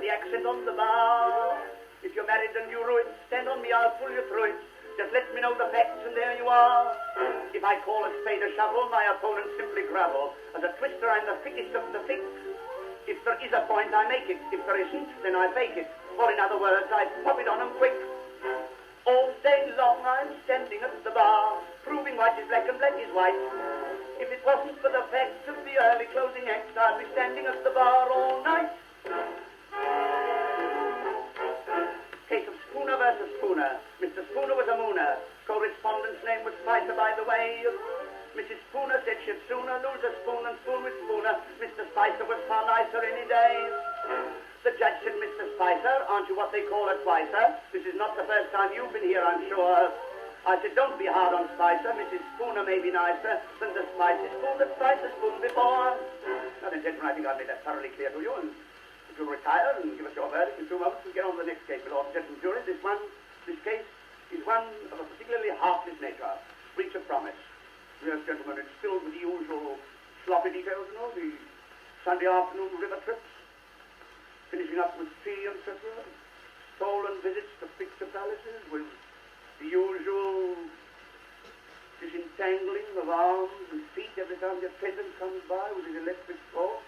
the accent on the bar. If you're married and you rue it, stand on me, I'll pull you through it. Just let me know the facts and there you are. If I call a spade a shovel, my opponent simply gravel. As a twister, I'm the thickest of the thick. If there is a point, I make it. If there isn't, then I fake it. Or in other words, I pop it on 'em quick. All day long I'm standing at the bar, proving white is black and black is white. If it wasn't for the fact of the early closing act, I'd be standing at the bar all night. Case of Spooner versus Spooner. Mr. Spooner was a mooner. Correspondent's name was Spicer, by the way. Mrs. Spooner said she'd sooner lose a spoon than spoon with Spooner. Mr. Spicer was far nicer any day. The judge said, Mr. Spicer, aren't you what they call a twicer? This is not the first time you've been here, I'm sure. I said, don't be hard on Spicer. Mrs. Spooner may be nicer than the spicy spoon that Spicer spooned before. Now then, gentlemen, I think I've made that thoroughly clear to you, and if you'll retire and give us your verdict in 2 moments, we'll get on to the next case, my lord and gentlemen jury. This case is one of a particularly heartless nature. Breach of promise. Yes, gentlemen, it's filled with the usual sloppy details, you know, the Sunday afternoon river trips, finishing up with tea, etc., stolen visits to picture palaces with the usual disentangling of arms and feet every time the peasant comes by with his electric torch,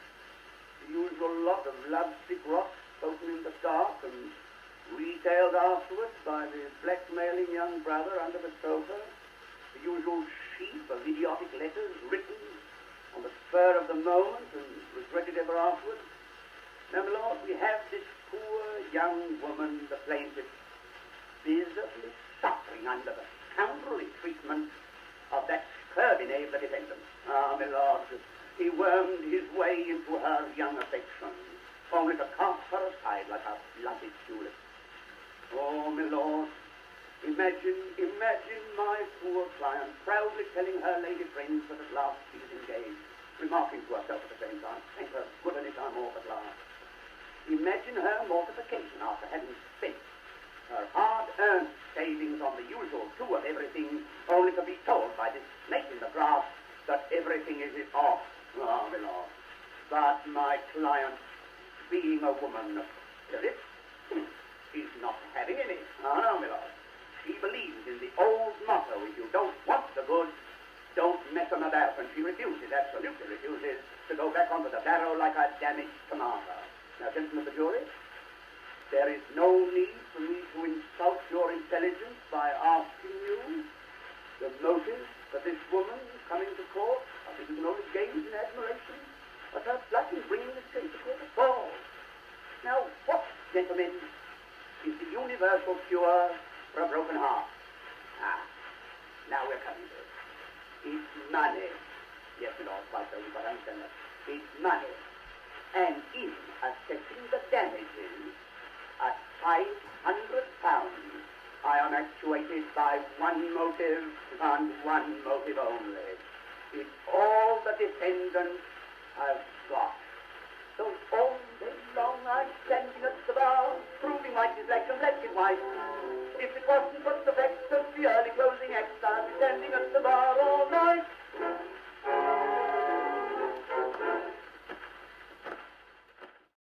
the usual lot of lovesick rocks spoken in the dark and retailed afterwards by the blackmailing young brother under the sofa, the usual sheaf of idiotic letters written on the spur of the moment and regretted ever afterwards. Now, my lord, we have this poor young woman, the plaintiff, visibly suffering under the scoundrelly treatment of that scurvy knave, the defendant. Ah, my lord, he wormed his way into her young affection, only to cast her aside like a blooded tulip. Oh, my lord, imagine my poor client proudly telling her lady friends that at last she is engaged, remarking to herself at the same time, thank her good any time off at last. Imagine her mortification after having spent her hard-earned savings on the usual do of everything, only to be told by this snake in the grass that everything is off. Oh, my lord. But my client, being a woman of spirit, is not having any. Oh, no, my lord. She believes in the old motto, if you don't want the goods, don't mess them about. And she refuses, absolutely refuses, to go back onto the barrow like a damaged tomato. Now, gentlemen of the jury, there is no need for me to insult your intelligence by asking you the motive for this woman coming to court. I think you can only gaze in admiration at her blushing bringing this case to court at all. Now, what, gentlemen, is the universal cure for a broken heart? Ah, now we're coming to it. It's money. Yes, my lord, quite so, but I understand that. It's money. And in assessing the damages at £500, I am actuated by one motive and one motive only. It's all the defendant has got. So all